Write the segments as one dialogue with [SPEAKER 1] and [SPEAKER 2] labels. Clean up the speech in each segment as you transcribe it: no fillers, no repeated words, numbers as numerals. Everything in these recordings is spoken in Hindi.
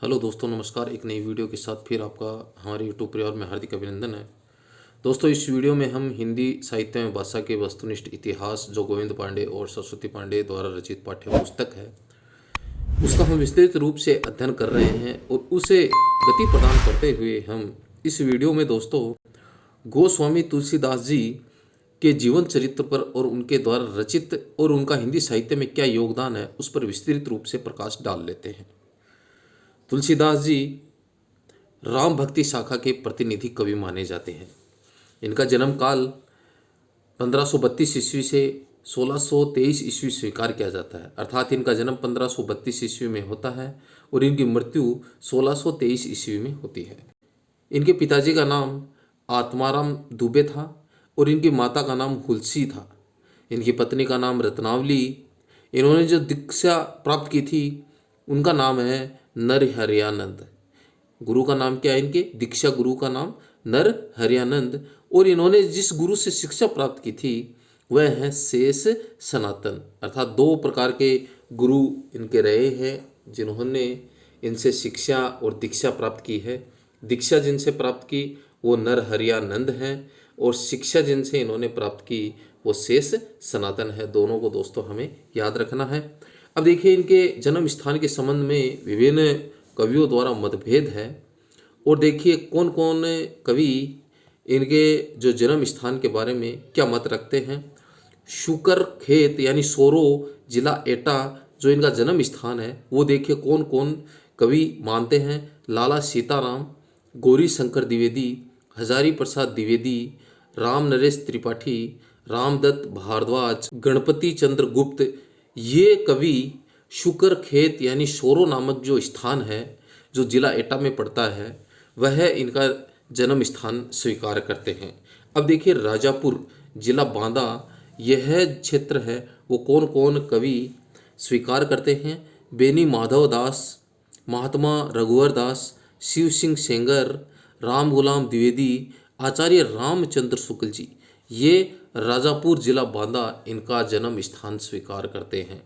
[SPEAKER 1] हेलो दोस्तों, नमस्कार। एक नई वीडियो के साथ फिर आपका हमारे यूट्यूब परिवार में हार्दिक अभिनंदन है। दोस्तों, इस वीडियो में हम हिंदी साहित्य में भाषा के वस्तुनिष्ठ इतिहास जो गोविंद पांडे और सरस्वती पांडे द्वारा रचित पाठ्य पुस्तक है उसका हम विस्तृत रूप से अध्ययन कर रहे हैं और उसे गति प्रदान करते हुए हम इस वीडियो में दोस्तों गोस्वामी तुलसीदास जी के जीवन चरित्र पर और उनके द्वारा रचित और उनका हिंदी साहित्य में क्या योगदान है उस पर विस्तृत रूप से प्रकाश डाल लेते हैं। तुलसीदास जी राम भक्ति शाखा के प्रतिनिधि कवि माने जाते हैं। इनका जन्म काल 1532 ईस्वी से 1623 ईस्वी स्वीकार किया जाता है, अर्थात इनका जन्म 1532 ईस्वी में होता है और इनकी मृत्यु 1623 ईस्वी में होती है। इनके पिताजी का नाम आत्माराम दुबे था और इनकी माता का नाम हुलसी था। इनकी पत्नी का नाम रत्नावली। इन्होंने जो दीक्षा प्राप्त की थी उनका नाम है नरहरियानंद। गुरु का नाम क्या है? इनके दीक्षा गुरु का नाम नरहरियानंद। और इन्होंने जिस गुरु से शिक्षा प्राप्त की थी वह है शेष सनातन, अर्थात दो प्रकार के गुरु इनके रहे हैं जिन्होंने इनसे शिक्षा और दीक्षा प्राप्त की है। दीक्षा जिनसे प्राप्त की वो नरहरियानंद हैं और शिक्षा जिनसे इन्होंने प्राप्त की वो शेष सनातन है। दोनों को दोस्तों हमें याद रखना है। अब देखिए, इनके जन्म स्थान के संबंध में विभिन्न कवियों द्वारा मतभेद है और देखिए कौन कौन कवि इनके जो जन्म स्थान के बारे में क्या मत रखते हैं। शुकर खेत यानी सोरो जिला एटा जो इनका जन्म स्थान है वो देखिए कौन कौन कवि मानते हैं। लाला सीताराम, गौरी शंकर द्विवेदी, हजारी प्रसाद द्विवेदी, राम नरेश त्रिपाठी, रामदत्त भारद्वाज, गणपति चंद्र गुप्त, ये कवि शुकर खेत यानी सोरो नामक जो स्थान है जो जिला एटा में पड़ता है वह इनका जन्म स्थान स्वीकार करते हैं। अब देखिए, राजापुर जिला बांदा यह क्षेत्र है वो कौन कौन कवि स्वीकार करते हैं। बेनी माधव दास, महात्मा रघुवर दास, शिव सिंह सेंगर, राम गुलाम द्विवेदी, आचार्य रामचंद्र शुक्ल जी, ये राजापुर जिला बांदा इनका जन्म स्थान स्वीकार करते हैं।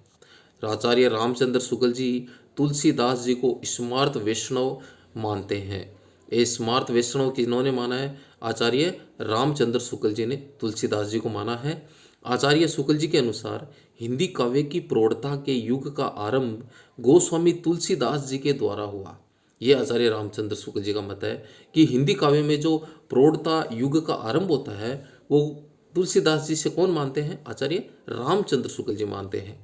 [SPEAKER 1] आचार्य रामचंद्र शुक्ल जी तुलसीदास जी को स्मार्त वैष्णव मानते हैं। ये स्मार्त वैष्णव किन्होंने माना है? आचार्य रामचंद्र शुक्ल जी ने तुलसीदास जी को माना है। आचार्य शुक्ल जी के अनुसार हिंदी काव्य की प्रौढ़ता के युग का आरंभ गोस्वामी तुलसीदास जी के द्वारा हुआ। ये आचार्य रामचंद्र शुक्ल जी का मत है कि हिंदी काव्य में जो प्रौढ़ता युग का आरंभ होता है वो तुलसीदास जी से कौन मानते हैं? आचार्य रामचंद्र शुक्ल जी मानते हैं।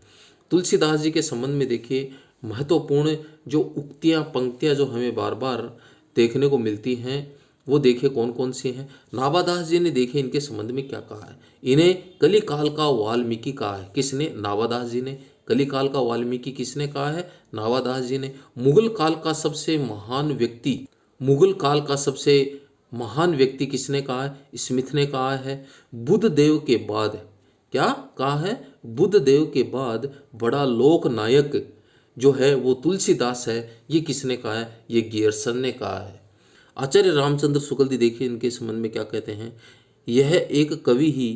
[SPEAKER 1] तुलसीदास जी के संबंध में देखिए महत्वपूर्ण जो उक्तियाँ पंक्तियाँ जो हमें बार बार देखने को मिलती हैं वो देखिए कौन कौन सी हैं। नाभादास जी ने देखिए इनके संबंध में क्या कहा है। इन्हें कलिकाल का वाल्मीकि कहा है। किसने? नाभादास जी ने। कलिकाल का वाल्मीकि किसने कहा है? नाभादास जी ने। मुगल काल का सबसे महान व्यक्ति, मुगल काल का सबसे महान व्यक्ति किसने कहा है? स्मिथ ने कहा है। बुद्ध देव के बाद क्या कहा है? बुद्ध देव के बाद बड़ा लोक नायक जो है वो तुलसीदास है, ये किसने कहा है? ये गियरसन ने कहा है। आचार्य रामचंद्र शुक्ल जी देखिए इनके संबंध में क्या कहते हैं। यह एक कवि ही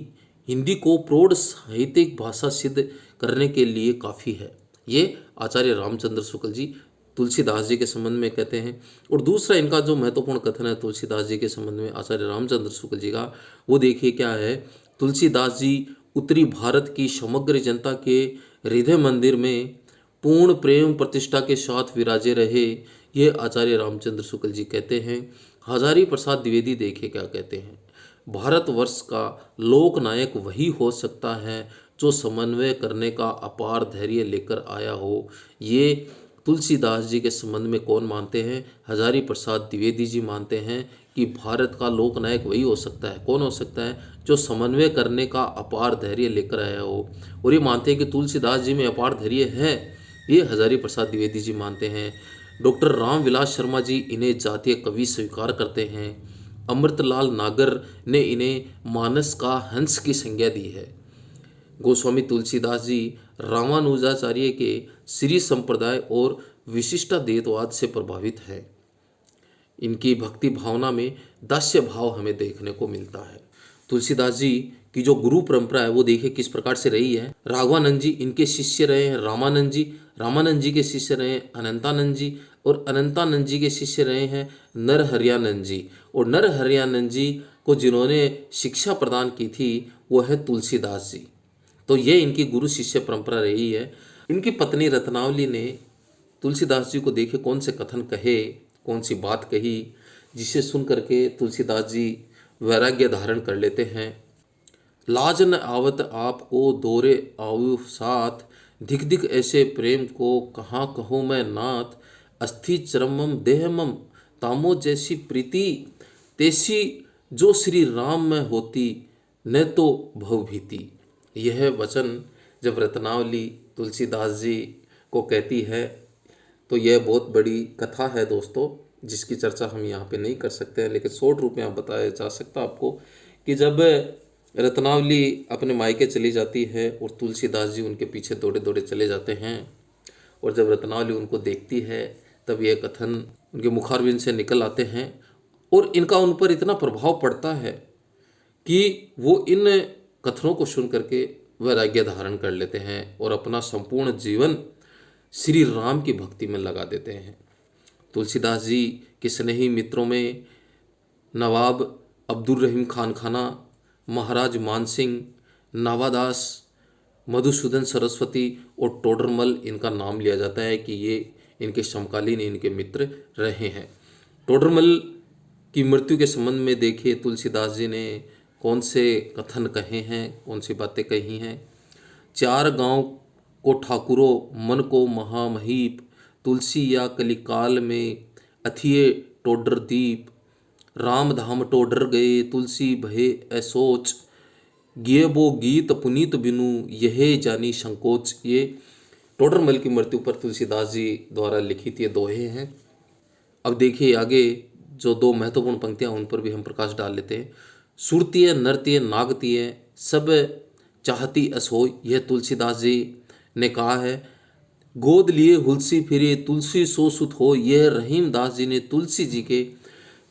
[SPEAKER 1] हिंदी को प्रौढ़ साहित्यिक भाषा सिद्ध करने के लिए काफ़ी है। ये आचार्य रामचंद्र शुक्ल जी तुलसीदास जी के संबंध में कहते हैं। और दूसरा इनका जो महत्वपूर्ण कथन है तुलसीदास जी के संबंध में आचार्य रामचंद्र शुक्ल जी का, वो देखिए क्या है। तुलसीदास जी उत्तरी भारत की समग्र जनता के हृदय मंदिर में पूर्ण प्रेम प्रतिष्ठा के साथ विराजे रहे, ये आचार्य रामचंद्र शुक्ल जी कहते हैं। हजारी प्रसाद द्विवेदी देखिए क्या कहते हैं। भारतवर्ष का लोक नायक वही हो सकता है जो समन्वय करने का अपार धैर्य लेकर आया हो। ये तुलसीदास जी के संबंध में कौन मानते हैं? हजारी प्रसाद द्विवेदी जी मानते हैं कि भारत का लोक नायक वही हो सकता है। कौन हो सकता है? जो समन्वय करने का अपार धैर्य लेकर आया हो। और ये मानते हैं कि तुलसीदास जी में अपार धैर्य है, ये हजारी प्रसाद द्विवेदी जी मानते हैं। डॉक्टर रामविलास शर्मा जी इन्हें जातीय कवि स्वीकार करते हैं। अमृतलाल नागर ने इन्हें मानस का हंस की संज्ञा दी है। गोस्वामी तुलसीदास जी रामानुजाचार्य के श्री संप्रदाय और विशिष्टाद्वैतवाद से प्रभावित है। इनकी भक्ति भावना में दास्य भाव हमें देखने को मिलता है। तुलसीदास जी की जो गुरु परंपरा है वो देखिए किस प्रकार से रही है। राघवानंद जी इनके शिष्य रहे हैं। रामानंद जी के शिष्य रहे हैं। अनंतानंद जी और अनंतानंद जी के शिष्य रहे हैं नरहरियानंद जी। और नरहरियानंद जी को जिन्होंने शिक्षा प्रदान की थी वो है तुलसीदास जी। तो ये इनकी गुरु शिष्य परंपरा रही है। इनकी पत्नी रत्नावली ने तुलसीदास जी को देखे कौन से कथन कहे, कौन सी बात कही, जिसे सुन करके तुलसीदास जी वैराग्य धारण कर लेते हैं। लाज न आवत आपको दोरे आयु साथ, धिक धिक ऐसे प्रेम को कहाँ कहूँ मैं नाथ। अस्थि चरमम देहमम तामो जैसी प्रीति, तैसी जो श्री राम में होती न तो भवभीति। यह वचन जब रत्नावली तुलसीदास जी को कहती है तो यह बहुत बड़ी कथा है दोस्तों, जिसकी चर्चा हम यहाँ पे नहीं कर सकते हैं, लेकिन शॉर्ट रूप में आप बताया जा सकता आपको कि जब रत्नावली अपने मायके चली जाती है और तुलसीदास जी उनके पीछे दौड़े दौड़े चले जाते हैं, और जब रत्नावली उनको देखती है तब यह कथन उनके मुखारविंद से निकल आते हैं और इनका उन पर इतना प्रभाव पड़ता है कि वो इन कथनों को सुन करके वैराग्य धारण कर लेते हैं और अपना संपूर्ण जीवन श्री राम की भक्ति में लगा देते हैं। तुलसीदास जी के स्नेही मित्रों में नवाब अब्दुल रहीम खान खाना, महाराज मानसिंह, नावादास, मधुसूदन सरस्वती और टोडरमल इनका नाम लिया जाता है कि ये इनके समकालीन इनके मित्र रहे हैं। टोडरमल की मृत्यु के संबंध में देखिए तुलसीदास जी ने कौन से कथन कहे हैं, कौन सी बातें कही हैं। चार गांव को ठाकुरो मन को महामहीप, तुलसी या कलिकाल में अथिये टोडर दीप। राम धाम टोडर गए तुलसी भये ऐसोच, गिये वो गीत पुनीत बिनु यह जानी संकोच। ये टोडरमल की मृत्यु पर तुलसीदास जी द्वारा लिखित ये दोहे हैं। अब देखिए आगे जो दो महत्वपूर्ण पंक्तियां उन पर भी हम प्रकाश डाल लेते हैं। सुरतीय नर्तीय नागतीय सब चाहती असो, यह तुलसीदास जी ने कहा है। गोद लिए हुलसी फिरे तुलसी सो सुत हो, यह रहीमदास जी ने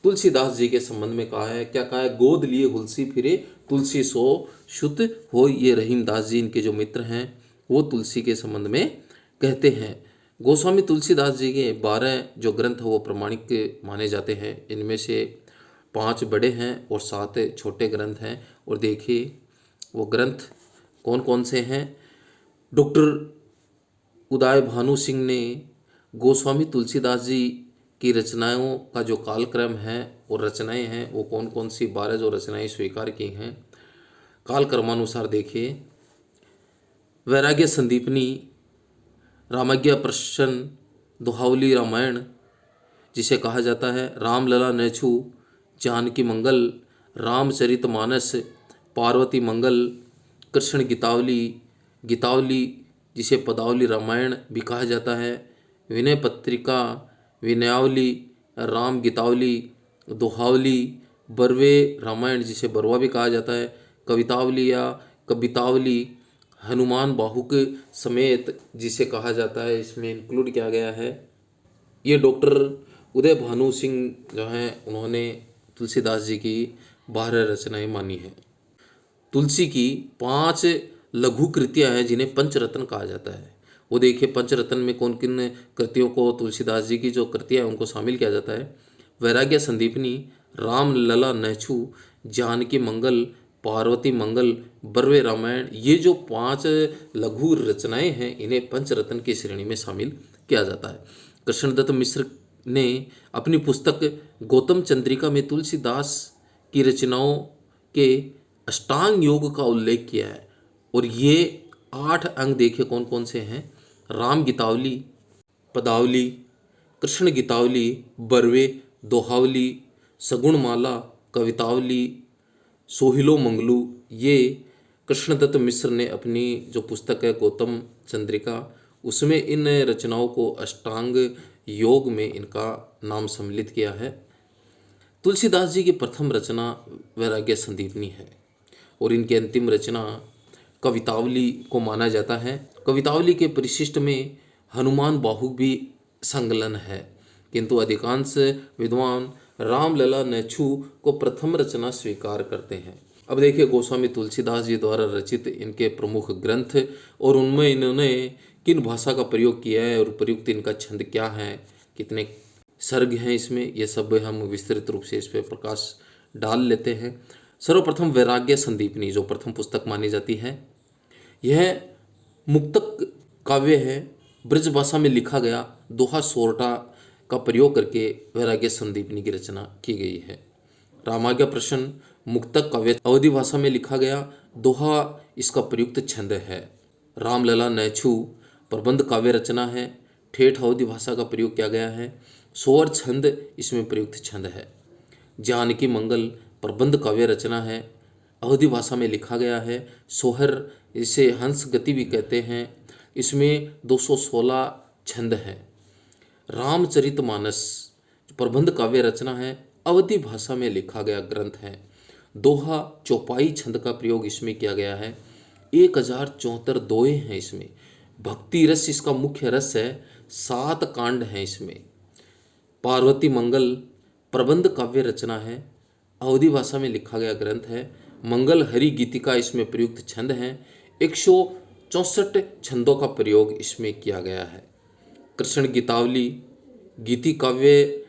[SPEAKER 1] तुलसीदास जी के संबंध में कहा है। क्या कहा है? गोद लिए हुलसी फिरे तुलसी सो सुत हो, ये रहीमदास जी इनके जो मित्र हैं वो तुलसी के संबंध में कहते हैं। गोस्वामी तुलसीदास जी के 12 जो ग्रंथ वो प्रमाणिक माने जाते हैं। इनमें से 5 बड़े हैं और 7 छोटे ग्रंथ हैं। और देखिए वो ग्रंथ कौन कौन से हैं। डॉक्टर उदय भानु सिंह ने गोस्वामी तुलसीदास जी की रचनाओं का जो कालक्रम है और रचनाएं हैं वो कौन कौन सी 12 जो रचनाएं स्वीकार की हैं कालक्रमानुसार देखिए। वैराग्य संदीपनी, रामज्ञा प्रश्न, दोहावली रामायण जिसे कहा जाता है, रामलला नेछु, जानकी मंगल, रामचरित मानस, पार्वती मंगल, कृष्ण गीतावली, गीतावली जिसे पदावली रामायण भी कहा जाता है, विनय पत्रिका, विनयावली, राम गीतावली, दोहावली, बरवे रामायण जिसे बरवा भी कहा जाता है, कवितावली या कवितावली, हनुमान बाहुक समेत जिसे कहा जाता है, इसमें इंक्लूड किया गया है। ये डॉक्टर उदय भानु सिंह जो हैं उन्होंने तुलसीदास जी की 12 रचनाएं मानी हैं। तुलसी की 5 लघु कृतियाँ हैं जिन्हें पंचरत्न कहा जाता है। वो देखिए पंचरत्न में कौन किन कृतियों को तुलसीदास जी की जो कृतियाँ हैं उनको शामिल किया जाता है। वैराग्य संदीपनी, राम लला नैछू, जानकी मंगल, पार्वती मंगल, बरवे रामायण, ये जो 5 लघु रचनाएं हैं इन्हें पंचरत्न की श्रेणी में शामिल किया जाता है। कृष्णदत्त मिश्र ने अपनी पुस्तक गौतम चंद्रिका में तुलसीदास की रचनाओं के अष्टांग योग का उल्लेख किया है। और ये 8 अंग देखिए कौन कौन से हैं। राम गीतावली, पदावली, कृष्ण गीतावली, बरवे, दोहावली, सगुणमाला, कवितावली, सोहिलो मंगलू। ये कृष्णदत्त मिश्र ने अपनी जो पुस्तक है गौतम चंद्रिका उसमें इन रचनाओं को अष्टांग योग में इनका नाम सम्मिलित किया है। तुलसीदास जी की प्रथम रचना वैराग्य संदीपनी है और इनकी अंतिम रचना कवितावली को माना जाता है। कवितावली के परिशिष्ट में हनुमान बाहुक भी संकलन है, किंतु अधिकांश विद्वान रामलला नेछु को प्रथम रचना स्वीकार करते हैं। अब देखिए गोस्वामी तुलसीदास जी द्वारा रचित इनके प्रमुख ग्रंथ और उनमें इन्होंने किन भाषा का प्रयोग किया है और प्रयुक्त इनका छंद क्या है, कितने सर्ग हैं इसमें, ये सब हम विस्तृत रूप से इस पर प्रकाश डाल लेते हैं। सर्वप्रथम वैराग्य संदीपनी जो प्रथम पुस्तक मानी जाती है, यह मुक्तक काव्य है। ब्रज भाषा में लिखा गया दोहा सोरठा का प्रयोग करके वैराग्य संदीपनी की रचना की गई है। रामाज्ञा प्रश्न मुक्तक काव्य अवधी भाषा में लिखा गया दोहा इसका प्रयुक्त छंद है। रामलला नैछू प्रबंध काव्य रचना है। ठेठ अवधी भाषा का प्रयोग किया गया है। सोअर छंद इसमें प्रयुक्त छंद है। जानकी मंगल प्रबंध काव्य रचना है, अवधी भाषा में लिखा गया है। सोहर इसे हंस गति भी कहते हैं, इसमें 216 छंद है। रामचरितमानस प्रबंध काव्य रचना है, अवधी भाषा में लिखा गया ग्रंथ है। दोहा चौपाई छंद का प्रयोग इसमें किया गया है। 1074 दोहे हैं इसमें। भक्ति रस इसका मुख्य रस है। 7 कांड हैं इसमें। पार्वती मंगल प्रबंध काव्य रचना है, अवधी भाषा में लिखा गया ग्रंथ है। मंगल हरि गीतिका इसमें प्रयुक्त छंद हैं। 164 छंदों का प्रयोग इसमें किया गया है। कृष्ण गीतावली गीति काव्य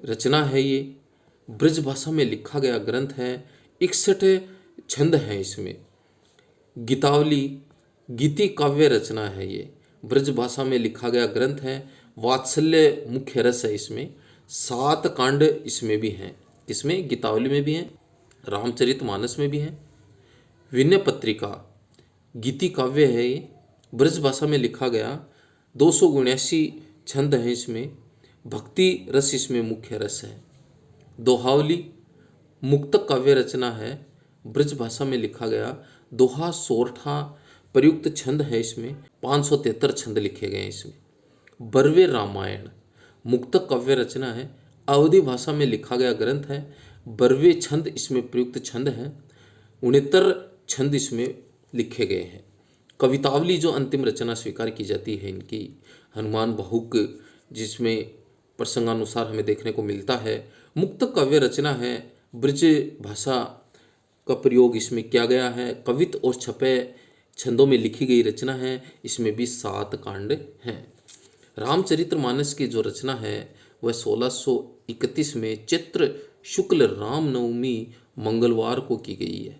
[SPEAKER 1] रचना है, ये ब्रज भाषा में लिखा गया ग्रंथ है। 61 छंद हैं इसमें। गीतावली गीति काव्य रचना है, ये ब्रज भाषा में लिखा गया ग्रंथ है। वात्सल्य मुख्य रस है इसमें। 7 कांड इसमें भी हैं, किसमें? गीतावली में भी हैं, रामचरितमानस में भी हैं। विनय पत्रिका गीति काव्य है, ये ब्रज भाषा में लिखा गया। 279 छंद हैं इसमें। भक्ति रस इसमें मुख्य रस है। दोहावली मुक्तक काव्य रचना है, ब्रज भाषा में लिखा गया। दोहा सोरठा प्रयुक्त छंद है इसमें। 573 छंद लिखे गए हैं इसमें। बरवे रामायण मुक्तक काव्य रचना है, अवधी भाषा में लिखा गया ग्रंथ है। बरवे छंद इसमें प्रयुक्त छंद है। 69 छंद इसमें लिखे गए हैं। कवितावली जो अंतिम रचना स्वीकार की जाती है इनकी, हनुमान बाहुक जिसमें प्रसंगानुसार हमें देखने को मिलता है। मुक्तक काव्य रचना है, ब्रज भाषा का प्रयोग इसमें किया गया है। कवित और छपे छंदों में लिखी गई रचना है, इसमें भी 7 कांड हैं। रामचरितमानस की जो रचना है वह 1631 में चैत्र शुक्ल रामनवमी मंगलवार को की गई है।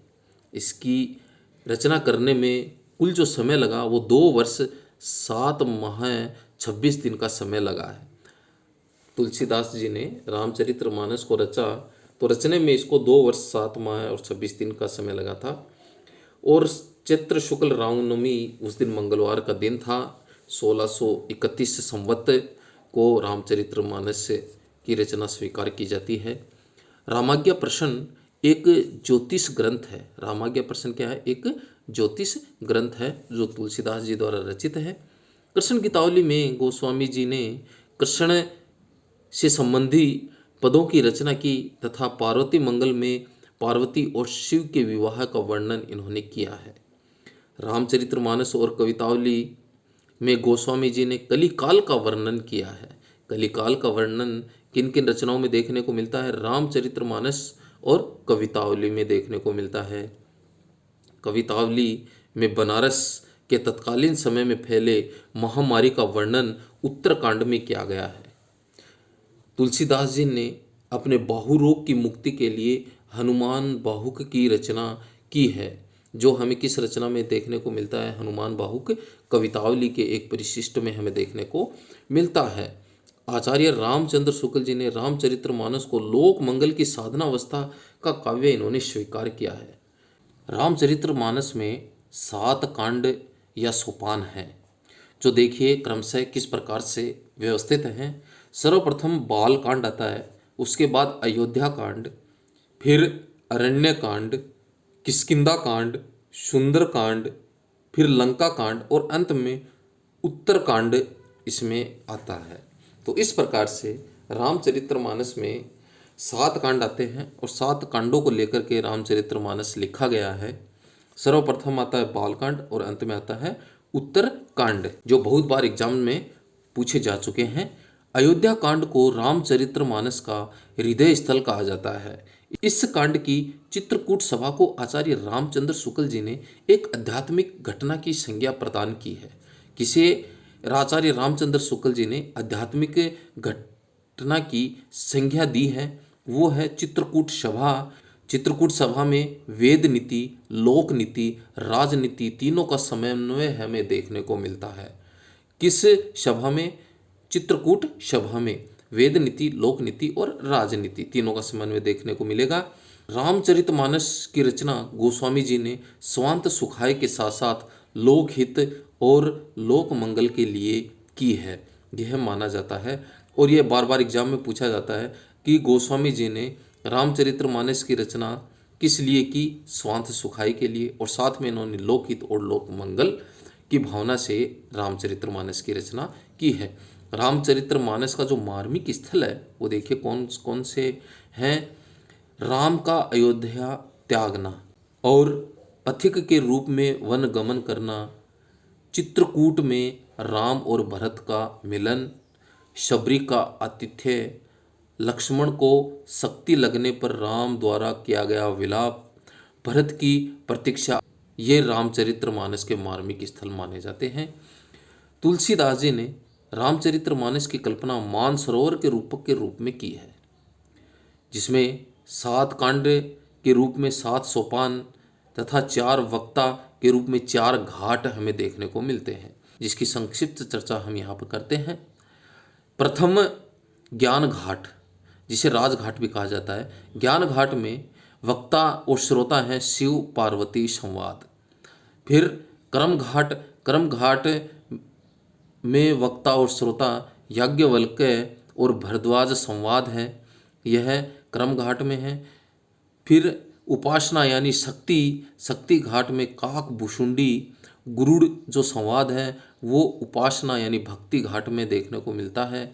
[SPEAKER 1] इसकी रचना करने में कुल जो समय लगा वो 2 वर्ष 7 माह 26 दिन का समय लगा है। तुलसीदास जी ने रामचरितमानस को रचा तो रचने में इसको 2 वर्ष 7 माह और 26 दिन का समय लगा था। और चैत्र शुक्ल रामनवमी उस दिन मंगलवार का दिन था। 1631 संवत को रामचरितमानस की रचना स्वीकार की जाती है। रामाज्ञा प्रश्न एक ज्योतिष ग्रंथ है। रामाज्ञा प्रश्न क्या है? एक ज्योतिष ग्रंथ है जो तुलसीदास जी द्वारा रचित है। कृष्ण गीतावली में गोस्वामी जी ने कृष्ण से संबंधी पदों की रचना की तथा पार्वती मंगल में पार्वती और शिव के विवाह का वर्णन इन्होंने किया है। रामचरितमानस और कवितावली में गोस्वामी जी ने कलिकाल का वर्णन किया है। कलिकाल का वर्णन किन किन रचनाओं में देखने को मिलता है? रामचरितमानस और कवितावली में देखने को मिलता है। कवितावली में बनारस के तत्कालीन समय में फैले महामारी का वर्णन उत्तरकांड में किया गया है। तुलसीदास जी ने अपने बाहु रोग की मुक्ति के लिए हनुमान बाहुक की रचना की है, जो हमें किस रचना में देखने को मिलता है? हनुमान बाहुक कवितावली के एक परिशिष्ट में हमें देखने को मिलता है। आचार्य रामचंद्र शुक्ल जी ने रामचरितमानस को लोक मंगल की साधनावस्था का काव्य इन्होंने स्वीकार किया है। रामचरितमानस में 7 कांड या सोपान हैं, जो देखिए क्रमशः किस प्रकार से व्यवस्थित हैं। सर्वप्रथम बाल कांड आता है, उसके बाद अयोध्या कांड, फिर अरण्य कांड, किष्किंधा कांड, सुंदर कांड, फिर लंका कांड और अंत में उत्तर कांड इसमें आता है। तो इस प्रकार से रामचरितमानस में 7 कांड आते हैं और 7 कांडों को लेकर के रामचरितमानस लिखा गया है। सर्वप्रथम आता है बालकांड और अंत में आता है उत्तर कांड, जो बहुत बार एग्जाम में पूछे जा चुके हैं। अयोध्या कांड को रामचरितमानस का हृदय स्थल कहा जाता है। इस कांड की चित्रकूट सभा को आचार्य रामचंद्र शुक्ल जी ने एक आध्यात्मिक घटना की संज्ञा प्रदान की है। किसे आचार्य रामचंद्र शुक्ल जी ने आध्यात्मिक घटना की संज्ञा दी है वो है चित्रकूट सभा। चित्रकूट सभा में वेद नीति, लोक नीति, राजनीति तीनों का समन्वय हमें देखने को मिलता है। किस सभा में? चित्रकूट सभा में वेद नीति, लोक नीति और राजनीति तीनों का समन्वय देखने को मिलेगा। रामचरितमानस की रचना गोस्वामी जी ने स्वांत सुखाय के साथ साथ लोकहित और लोक मंगल के लिए की है, यह माना जाता है। और यह बार बार एग्जाम में पूछा जाता है कि गोस्वामी जी ने रामचरितमानस की रचना किस लिए की? स्वांत सुखाई के लिए, और साथ में इन्होंने लोकहित और लोक मंगल की भावना से रामचरितमानस की रचना की है। रामचरितमानस का जो मार्मिक स्थल है वो देखिए कौन कौन से हैं। राम का अयोध्या त्यागना और पथिक के रूप में वन गमन करना, चित्रकूट में राम और भरत का मिलन, शबरी का आतिथ्य, लक्ष्मण को शक्ति लगने पर राम द्वारा किया गया विलाप, भरत की प्रतीक्षा, ये रामचरितमानस के मार्मिक स्थल माने जाते हैं। तुलसीदास जी ने रामचरितमानस की कल्पना मानसरोवर के रूपक के रूप में की है, जिसमें 7 कांड के रूप में 7 सोपान तथा 4 वक्ता के रूप में 4 घाट हमें देखने को मिलते हैं, जिसकी संक्षिप्त चर्चा हम यहाँ पर करते हैं। प्रथम ज्ञान घाट, जिसे राजघाट भी कहा जाता है। ज्ञान घाट में वक्ता और श्रोता हैं शिव पार्वती संवाद। फिर कर्म घाट में वक्ता और श्रोता याज्ञवल्क्य और भरद्वाज संवाद है, यह कर्म घाट में है। फिर उपासना यानी शक्ति घाट में काक भुषुंडी गुरुड़ जो संवाद है वो उपासना यानी भक्ति घाट में देखने को मिलता है।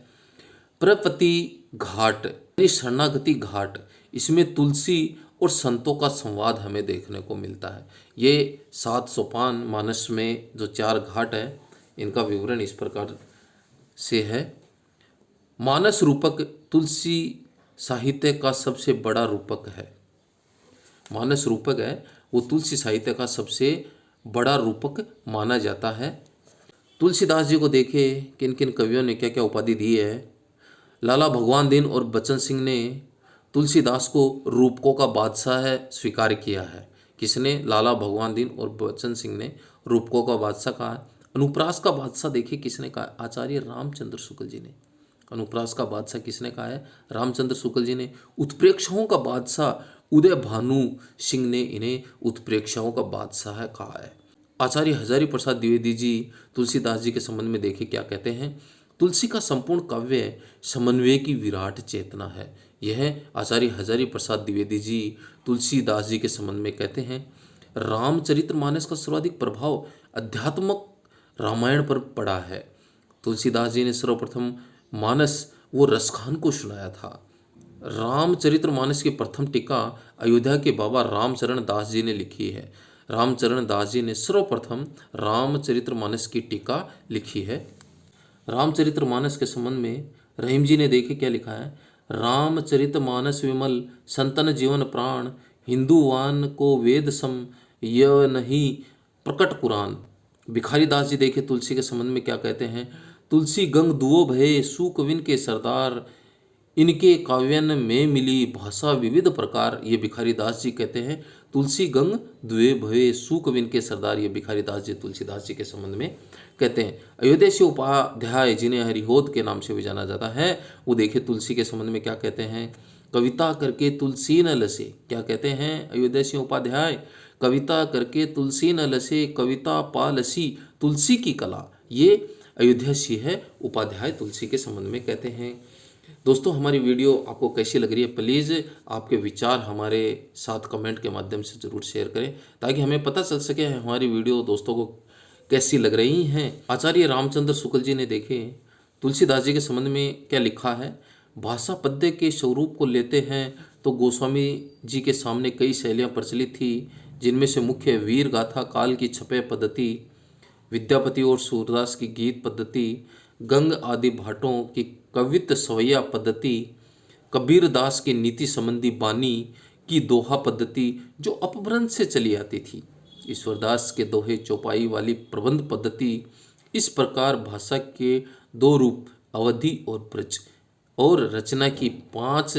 [SPEAKER 1] प्रपति घाट यानी शरणागति घाट, इसमें तुलसी और संतों का संवाद हमें देखने को मिलता है। ये 7 सोपान मानस में जो 4 घाट है इनका विवरण इस प्रकार से है। मानस रूपक तुलसी साहित्य का सबसे बड़ा रूपक है। मानस रूपक है वो तुलसी साहित्य का सबसे बड़ा रूपक माना जाता है। तुलसीदास जी को देखे किन किन कवियों ने क्या क्या उपाधि दी है। लाला भगवान दीन और बच्चन सिंह ने तुलसीदास को रूपकों का बादशाह स्वीकार किया है। किसने? लाला भगवान दीन और बच्चन सिंह ने रूपकों का बादशाह कहा। अनुप्रास का बादशाह देखिए किसने कहा? आचार्य रामचंद्र शुक्ल जी ने। अनुप्रास का बादशाह किसने कहा है? रामचंद्र शुक्ल जी ने। उत्प्रेक्षाओं का बादशाह उदय भानु सिंह ने इन्हें उत्प्रेक्षाओं का बादशाह कहा है। आचार्य हजारी प्रसाद द्विवेदी जी तुलसीदास जी के संबंध में देखिए क्या कहते हैं। तुलसी का संपूर्ण काव्य समन्वय की विराट चेतना है, यह आचार्य हजारी प्रसाद द्विवेदी जी तुलसीदास जी के संबंध में कहते हैं। रामचरितमानस का सर्वाधिक प्रभाव अध्यात्मक रामायण पर पड़ा है। तुलसीदास जी ने सर्वप्रथम मानस वो रसखान को सुनाया था। रामचरितमानस की प्रथम टीका अयोध्या के बाबा रामचरण दास जी ने लिखी है। रामचरण दास जी ने सर्वप्रथम रामचरितमानस की टीका लिखी है। रामचरितमानस के संबंध में रहीम जी ने देखे क्या लिखा है। रामचरितमानस विमल संतन जीवन प्राण, हिंदुवान को वेद सम यह नहीं प्रकट पुराण। भिखारी दास जी देखे तुलसी के संबंध में क्या कहते हैं। तुलसी गंग दुओ भये सुकविन के सरदार, इनके काव्यन में मिली भाषा विविध प्रकार। ये भिखारी दास जी कहते हैं तुलसी गंग द्वे भये सुकविन के सरदार, ये भिखारी दास जी तुलसीदास जी के संबंध में कहते हैं। अयोध्या उपाध्याय जिन्हें हरिहोद के नाम से भी जाना जाता है वो देखिए तुलसी के संबंध में क्या कहते हैं। कविता करके तुलसी न लसे, क्या कहते हैं अयोध्या उपाध्याय। कविता करके तुलसी न लसे, कविता पालसी तुलसी की कला। ये अयोध्या है उपाध्याय तुलसी के संबंध में कहते हैं। दोस्तों हमारी वीडियो आपको कैसी लग रही है, प्लीज़ आपके विचार हमारे साथ कमेंट के माध्यम से ज़रूर शेयर करें ताकि हमें पता चल सके हमारी वीडियो दोस्तों को कैसी लग रही हैं। आचार्य रामचंद्र शुक्ल जी ने देखे तुलसीदास जी के संबंध में क्या लिखा है। भाषा पद्य के स्वरूप को लेते हैं तो गोस्वामी जी के सामने कई शैलियाँ प्रचलित थी, जिनमें से मुख्य वीर गाथा काल की छपे पद्धति, विद्यापति और सूरदास की गीत पद्धति, गंग आदि भाटों की कवित्त सवैया पद्धति, कबीर दास की नीति संबंधी बानी की दोहा पद्धति जो अपभ्रंश से चली आती थी, ईश्वरदास के दोहे चौपाई वाली प्रबंध पद्धति। इस प्रकार भाषा के 2 रूप अवधि और ब्रज और रचना की 5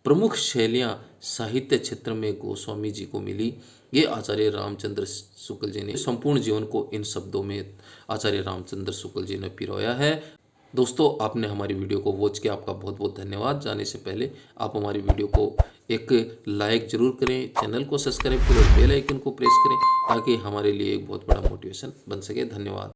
[SPEAKER 1] प्रमुख शैलियाँ साहित्य क्षेत्र में गोस्वामी जी को मिली। ये आचार्य रामचंद्र शुक्ल जी ने संपूर्ण जीवन को इन शब्दों में आचार्य रामचंद्र शुक्ल जी ने पिरोया है। दोस्तों, आपने हमारी वीडियो को वॉच किया, आपका बहुत बहुत धन्यवाद। जाने से पहले आप हमारी वीडियो को एक लाइक जरूर करें, चैनल को सब्सक्राइब करें और बेल आइकन को प्रेस करें ताकि हमारे लिए एक बहुत बड़ा मोटिवेशन बन सके। धन्यवाद।